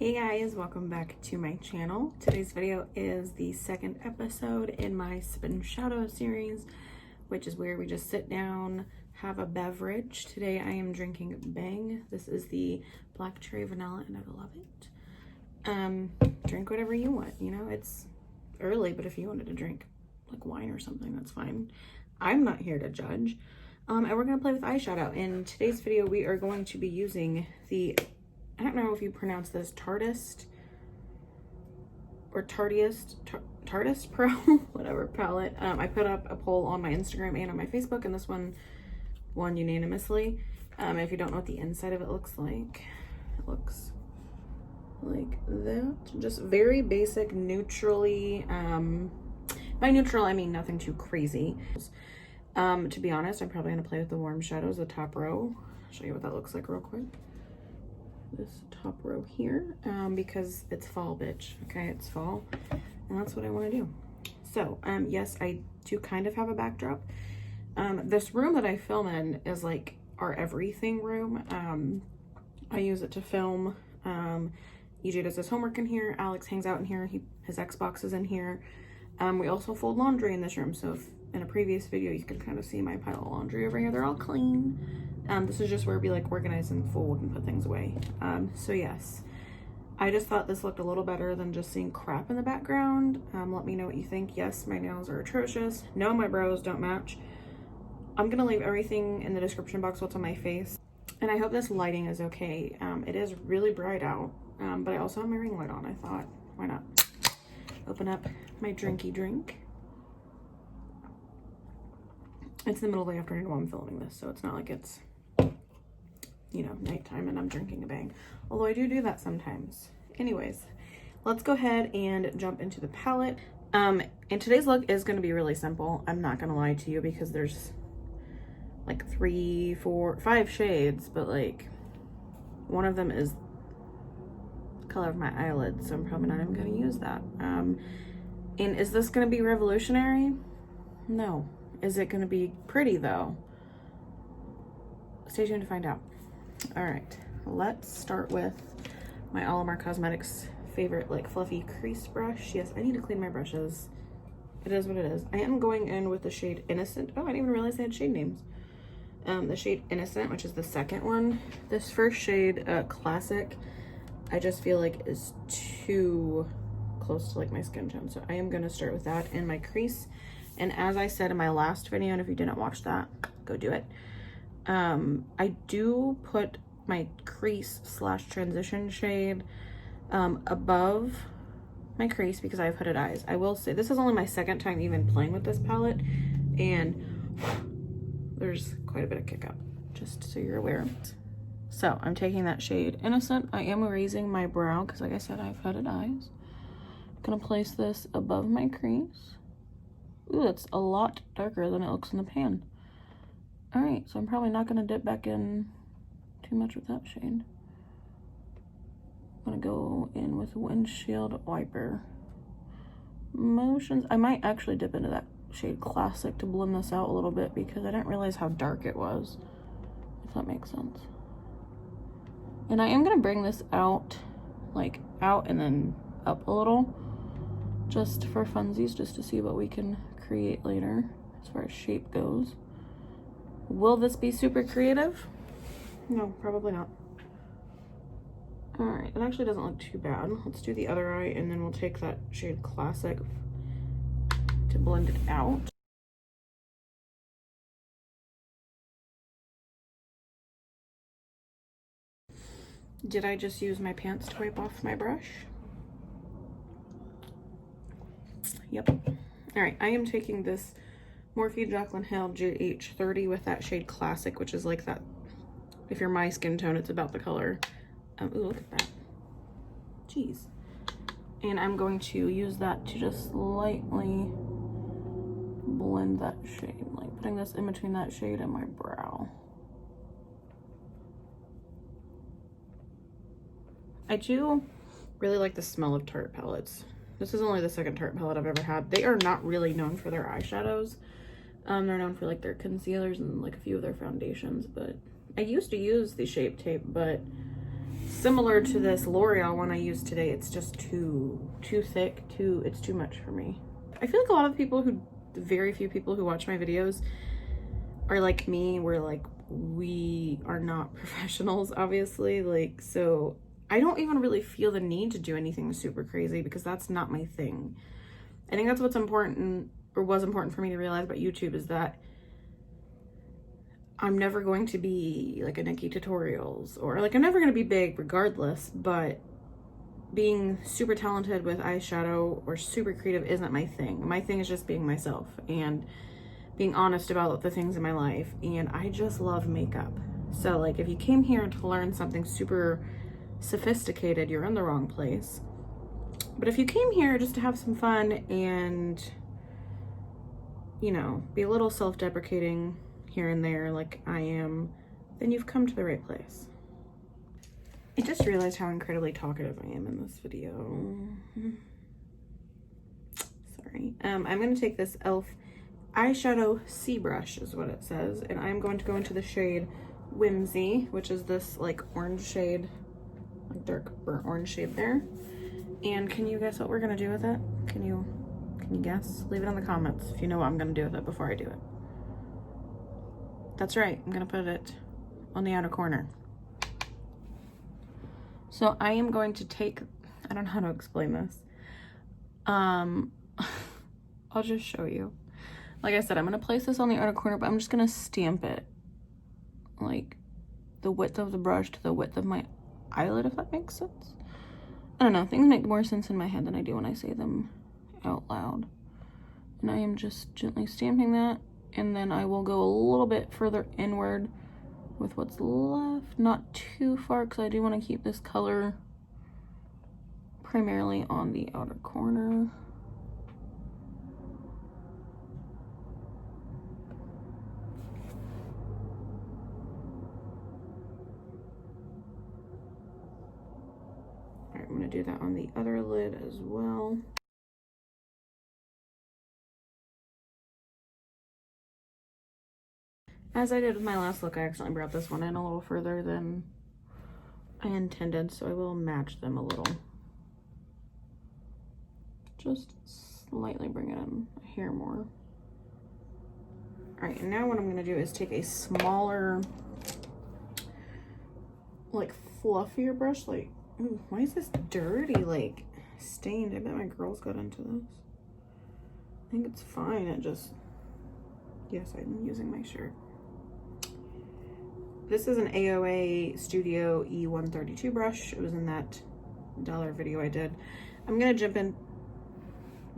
Hey guys, welcome back to my channel. Today's video is the second episode in my Spin Shadow series, which is where we just sit down, have a beverage. Today I am drinking Bang. This is the black cherry vanilla and I love it. Drink whatever you want, you know, it's early, but if you wanted to drink like wine or something, that's fine. I'm not here to judge. And we're gonna play with eyeshadow. In today's video, we are going to be using the, I don't know if you pronounce this Tarteist or Tarteist Pro, whatever palette. I put up a poll on my Instagram and on my Facebook, and this one won unanimously. If you don't know what the inside of it looks like that. Just very basic, neutrally. By neutral, I mean nothing too crazy. To be honest, I'm probably gonna play with the warm shadows, the top row. I'll show you what that looks like real quick. This top row here, because it's fall, bitch. Okay, it's fall, and that's what I want to do. So, yes, I do kind of have a backdrop. This room that I film in is like our everything room. I use it to film. EJ does his homework in here. Alex hangs out in here. His Xbox is in here. We also fold laundry in this room. So if in a previous video, you can kind of see my pile of laundry over here. They're all clean. This is just where we like organize and fold and put things away. So yes, I just thought this looked a little better than just seeing crap in the background. Let me know what you think. Yes, my nails are atrocious. No, my brows don't match. I'm gonna leave everything in the description box what's on my face. And I hope this lighting is okay. It is really bright out, but I also have my ring light on. I thought, why not? Open up my drinky drink. It's the middle of the afternoon while I'm filming this, so it's not like it's, you know, nighttime and I'm drinking a Bang. Although I do that sometimes. Anyways, let's go ahead and jump into the palette. And today's look is going to be really simple. I'm not going to lie to you because there's like 3, 4, 5 shades, but like one of them is the color of my eyelids, so I'm probably not even going to use that. And is this going to be revolutionary? No. Is it going to be pretty though? Stay tuned to find out. All right, let's start with my Alamar Cosmetics favorite like fluffy crease brush. Yes, I need to clean my brushes. It is what it is. I am going in with the shade Innocent. Oh, I didn't even realize they had shade names. The shade Innocent, which is the second one. This first shade, Classic, I just feel like is too close to like my skin tone. So I am going to start with that in my crease. And as I said in my last video, and if you didn't watch that, go do it. I do put my crease / transition shade above my crease because I have hooded eyes. I will say this is only my second time even playing with this palette, and there's quite a bit of kick up, just so you're aware. So I'm taking that shade Innocent. I am raising my brow because like I said, I have hooded eyes. I'm gonna place this above my crease. Ooh, that's a lot darker than it looks in the pan. All right, so I'm probably not gonna dip back in too much with that shade. I'm gonna go in with Windshield Wiper Motions. I might actually dip into that shade Classic to blend this out a little bit because I didn't realize how dark it was, if that makes sense. And I am gonna bring this out, like out and then up a little, just for funsies, just to see what we can create later as far as shape goes. Will this be super creative? No, probably not. All right, it actually doesn't look too bad. Let's do the other eye and then we'll take that shade Classic to blend it out. Did I just use my pants to wipe off my brush? Yep. All right, I am taking this Morphe Jaclyn Hill GH30 with that shade Classic, which is like that, if you're my skin tone, it's about the color. Ooh, look at that. Jeez. And I'm going to use that to just lightly blend that shade, like putting this in between that shade and my brow. I do really like the smell of Tarte palettes. This is only the second Tarte palette I've ever had. They are not really known for their eyeshadows. They're known for like their concealers and like a few of their foundations, but I used to use the Shape Tape, but similar to this L'Oreal one I used today. It's just too thick, it's too much for me. I feel like a lot of people very few people who watch my videos are like me, where like we are not professionals, obviously. Like, so I don't even really feel the need to do anything super crazy because that's not my thing. I think that's what's important, or was important for me to realize about YouTube, is that I'm never going to be like a Nikki Tutorials, or like I'm never going to be big regardless, but being super talented with eyeshadow or super creative isn't my thing. My thing is just being myself and being honest about the things in my life. And I just love makeup. So like if you came here to learn something super sophisticated, you're in the wrong place. But if you came here just to have some fun and, you know, be a little self-deprecating here and there like I am, then you've come to the right place. I just realized how incredibly talkative I am in this video. Sorry. I'm going to take this e.l.f. eyeshadow C brush is what it says, and I'm going to go into the shade Whimsy, which is this like orange shade, like dark burnt orange shade there. And can you guess what we're going to do with it? Can you guess? Leave it in the comments if you know what I'm going to do with it before I do it. That's right, I'm going to put it on the outer corner. So I am going to take, I don't know how to explain this. I'll just show you. Like I said, I'm going to place this on the outer corner, but I'm just going to stamp it like the width of the brush to the width of my eyelid, if that makes sense. I don't know, things make more sense in my head than I do when I say them out loud. And I am just gently stamping that, and then I will go a little bit further inward with what's left, not too far, because I do want to keep this color primarily on the outer corner. All right, I'm going to do that on the other lid as well. As I did with my last look, I accidentally brought this one in a little further than I intended, so I will match them a little. Just slightly bring it in a hair more. All right, and now what I'm gonna do is take a smaller, like fluffier brush. Like, ooh, why is this dirty, like stained? I bet my girls got into this. I think it's fine, it just, yes, I'm using my shirt. This is an AOA Studio E132 brush. It was in that dollar video I did. I'm gonna jump in.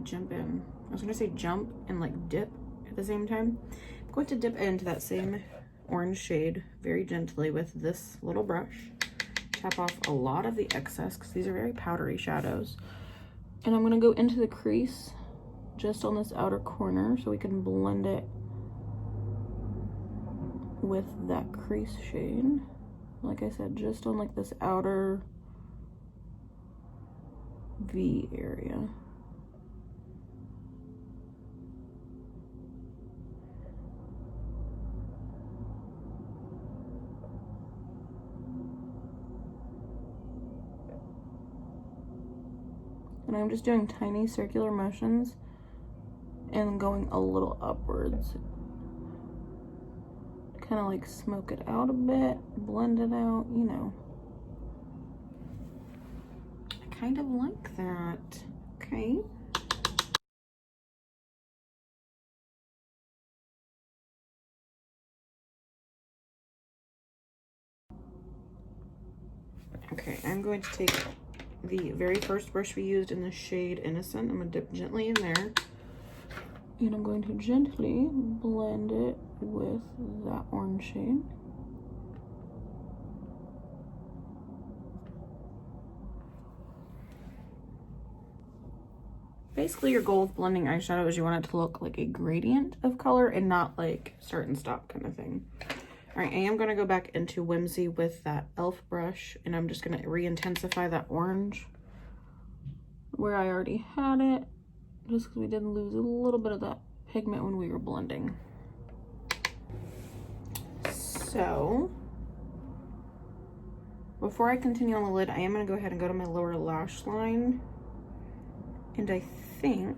I was gonna say jump and like dip at the same time. I'm going to dip into that same orange shade very gently with this little brush. Tap off a lot of the excess because these are very powdery shadows. And I'm gonna go into the crease just on this outer corner so we can blend it with that crease shade. Like I said, just on like this outer V area. And I'm just doing tiny circular motions and going a little upwards. Kind of like smoke it out a bit, blend it out, you know. I kind of like that. Okay. Okay, I'm going to take the very first brush we used in the shade Innocent. I'm going to dip gently in there. And I'm going to gently blend it with that orange shade. Basically, your goal with blending eyeshadow is you want it to look like a gradient of color and not like start and stop kind of thing. All right, I am going to go back into Whimsy with that e.l.f. brush, and I'm just going to re-intensify that orange where I already had it, just because we did lose a little bit of that pigment when we were blending. So Before I continue on the lid, I am going to go ahead and go to my lower lash line. And I think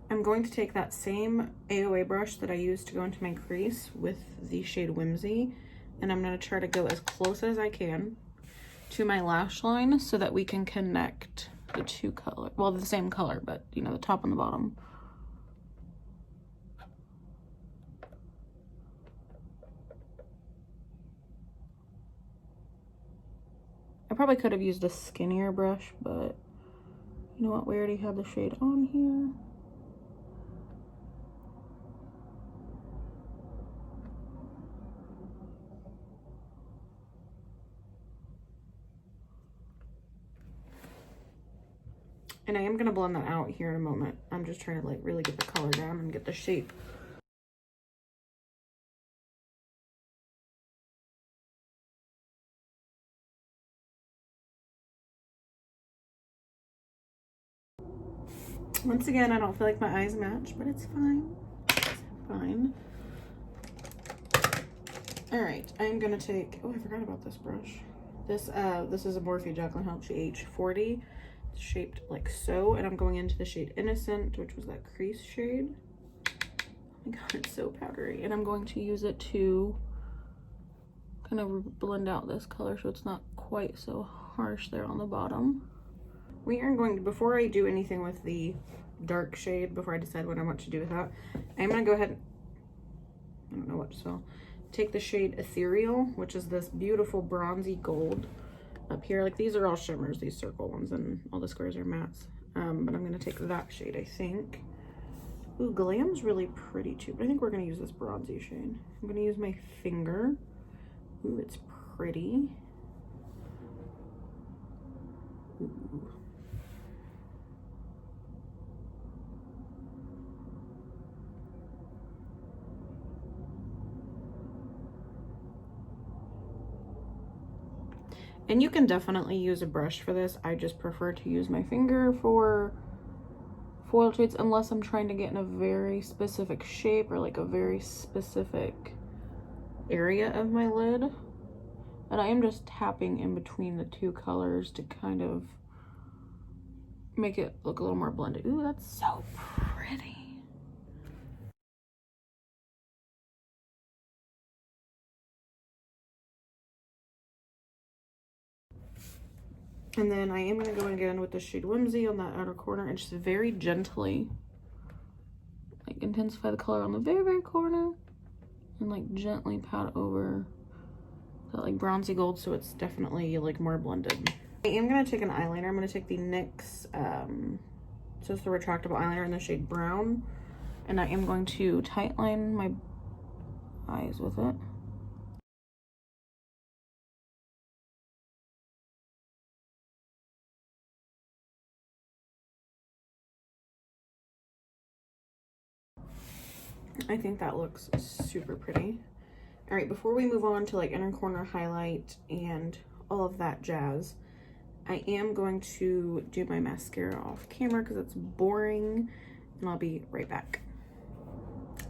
I'm going to take that same AOA brush that I used to go into my crease with the shade Whimsy, and I'm going to try to go as close as I can to my lash line so that we can connect the two color, well, the same color, but you know, the top and the bottom. I probably could have used a skinnier brush, but you know what, we already have the shade on here. And I am gonna blend that out here in a moment. I'm just trying to like really get the color down and get the shape. Once again, I don't feel like my eyes match, but it's fine. It's fine. All right, I'm gonna take, oh, I forgot about this brush. This is a Morphe Jaclyn Hill H40. It's shaped like so, and I'm going into the shade Innocent, which was that crease shade. Oh my God, it's so powdery. And I'm going to use it to kind of blend out this color so it's not quite so harsh there on the bottom. We are going to, before I do anything with the dark shade, before I decide what I want to do with that, I'm gonna go ahead, I don't know what to spell, take the shade Ethereal, which is this beautiful bronzy gold up here. Like these are all shimmers, these circle ones, and all the squares are mattes. But I'm gonna take that shade, I think. Ooh, Glam's really pretty too, but I think we're gonna use this bronzy shade. I'm gonna use my finger. Ooh, it's pretty. Ooh. And you can definitely use a brush for this. I just prefer to use my finger for foil shades unless I'm trying to get in a very specific shape or like a very specific area of my lid. And I am just tapping in between the two colors to kind of make it look a little more blended. Ooh, that's so pretty. And then I am going to go again with the shade Whimsy on that outer corner and just very gently like intensify the color on the very, very corner and like gently pat over that like bronzy gold so it's definitely like more blended. I am going to take an eyeliner. I'm going to take the NYX, so it's the retractable eyeliner in the shade Brown, and I am going to tightline my eyes with it. I think that looks super pretty. All right, before we move on to like inner corner highlight and all of that jazz, I am going to do my mascara off camera because it's boring, and I'll be right back.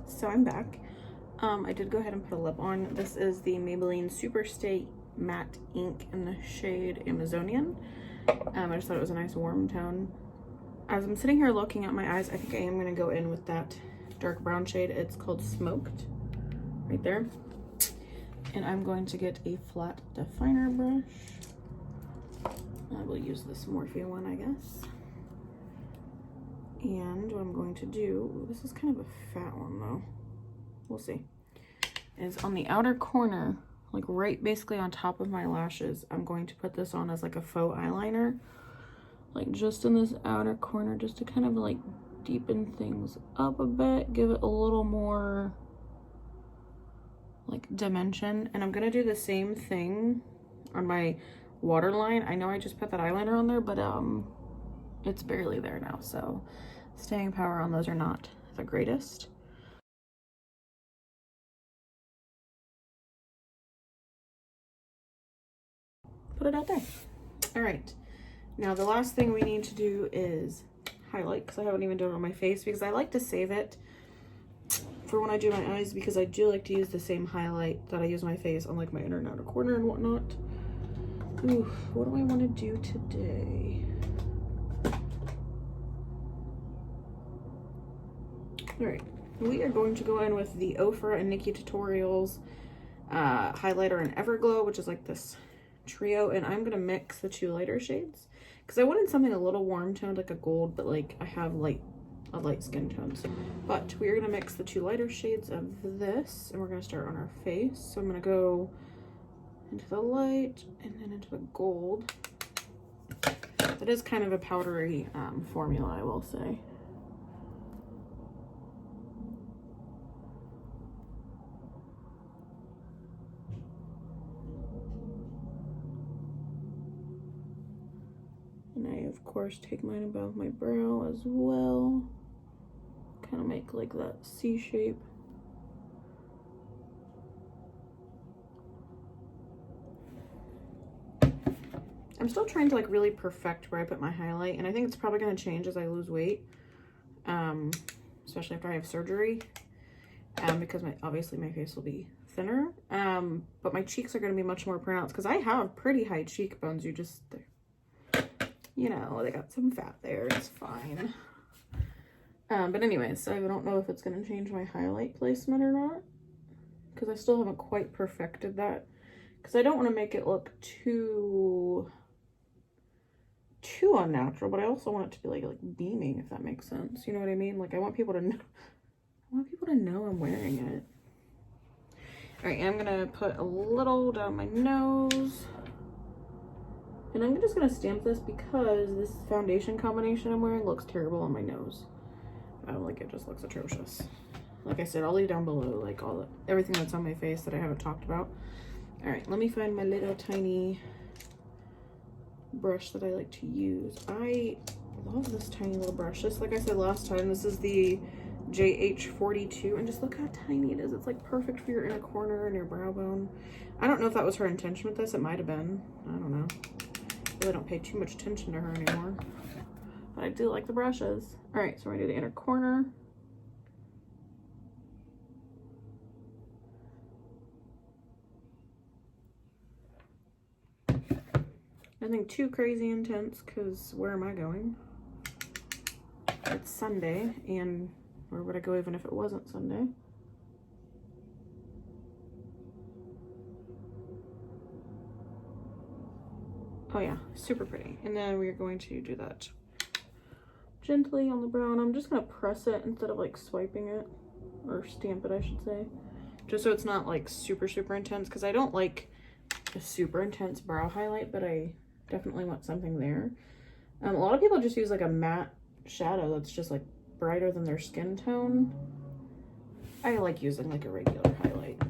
So I'm back. I did go ahead and put a lip on. This is the Maybelline Superstay Matte Ink in the shade Amazonian. I just thought it was a nice warm tone. As I'm sitting here looking at my eyes, I think I am going to go in with that dark brown shade. It's called Smoked, right there. And I'm going to get a flat definer brush. I will use this Morphe one, I guess. And what I'm going to do, this is kind of a fat one though, we'll see, is on the outer corner, like right basically on top of my lashes, I'm going to put this on as like a faux eyeliner, like just in this outer corner, just to kind of like deepen things up a bit, give it a little more like dimension. And I'm gonna do the same thing on my waterline. I know I just put that eyeliner on there, but it's barely there now, so staying power on those are not the greatest. Put it out there. All right, now the last thing we need to do is highlight, because I haven't even done it on my face because I like to save it for when I do my eyes, because I do like to use the same highlight that I use on my face on like my inner and outer corner and whatnot. Ooh, what do I want to do today? All right, we are going to go in with the Ofra and Nikki Tutorials highlighter in Everglow, which is like this trio, and I'm gonna mix the two lighter shades because I wanted something a little warm toned, like a gold, but like I have light skin tones. But we're gonna mix the two lighter shades of this, and we're gonna start on our face. So I'm gonna go into the light and then into the gold. It is kind of a powdery formula, I will say. And I, of course, take mine above my brow as well. Kind of make like that C shape. I'm still trying to like really perfect where I put my highlight, and I think it's probably going to change as I lose weight, especially after I have surgery, because obviously my face will be thinner, but my cheeks are going to be much more pronounced because I have pretty high cheekbones. You know, they got some fat there. It's fine. But anyways, so I don't know if it's going to change my highlight placement or not, because I still haven't quite perfected that, because I don't want to make it look too unnatural, but I also want it to be like beaming, if that makes sense. You know what I mean? Like I want people to know, I'm wearing it. All right, I'm gonna put a little down my nose, and I'm just gonna stamp this because this foundation combination I'm wearing looks terrible on my nose. Like it just looks atrocious. Like I said, I'll leave down below like everything that's on my face that I haven't talked about. All right, let me find my little tiny brush that I like to use. I love this tiny little brush. Just like I said last time, this is the JH42, and just look how tiny it is. It's like perfect for your inner corner and your brow bone. I don't know if that was her intention with this. It might have been. I don't know. I really don't pay too much attention to her anymore. But I do like the brushes. All right, so we're gonna do the inner corner. Nothing too crazy intense, because where am I going? It's Sunday, and where would I go even if it wasn't Sunday? Oh yeah, super pretty. And then we're going to do that gently on the brow, and I'm just gonna press it instead of like swiping it, or stamp it I should say, just so it's not like super intense, because I don't like a super intense brow highlight, but I definitely want something there. A lot of people just use like a matte shadow that's just like brighter than their skin tone. I like using like a regular highlight.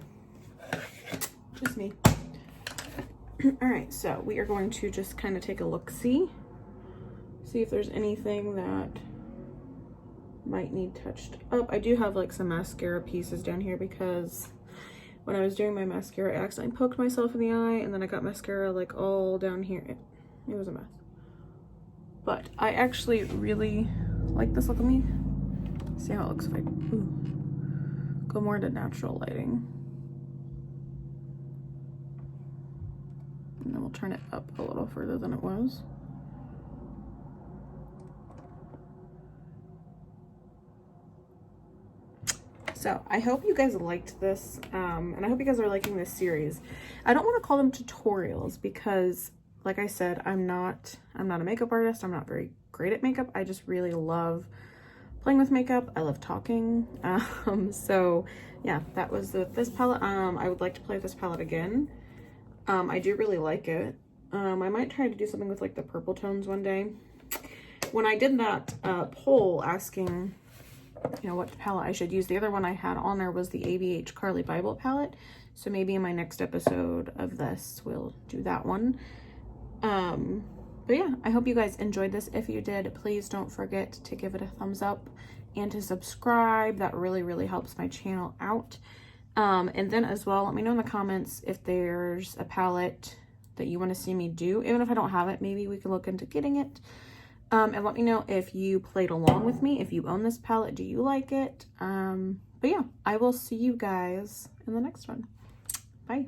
Just me. All right, so we are going to just kind of take a look-see. See if there's anything that might need touched up. I do have like some mascara pieces down here because when I was doing my mascara, I accidentally poked myself in the eye, and then I got mascara like all down here. It was a mess. But I actually really like this look of me. See how it looks if I go more into natural lighting. And then we'll turn it up a little further than it was. So I hope you guys liked this, and I hope you guys are liking this series. I don't want to call them tutorials because, like I said, I'm not a makeup artist. I'm not very great at makeup. I just really love playing with makeup. I love talking. So yeah, that was this palette. I would like to play with this palette again. I do really like it. I might try to do something with like the purple tones one day. When I did that poll asking, you know, what palette I should use, the other one I had on there was the ABH Carly Bible palette. So maybe in my next episode of this, we'll do that one. But yeah, I hope you guys enjoyed this. If you did, please don't forget to give it a thumbs up and to subscribe. That really helps my channel out. And then as well, let me know in the comments if there's a palette that you want to see me do. Even if I don't have it, maybe we can look into getting it. And let me know if you played along with me, if you own this palette, do you like it? But yeah, I will see you guys in the next one. Bye.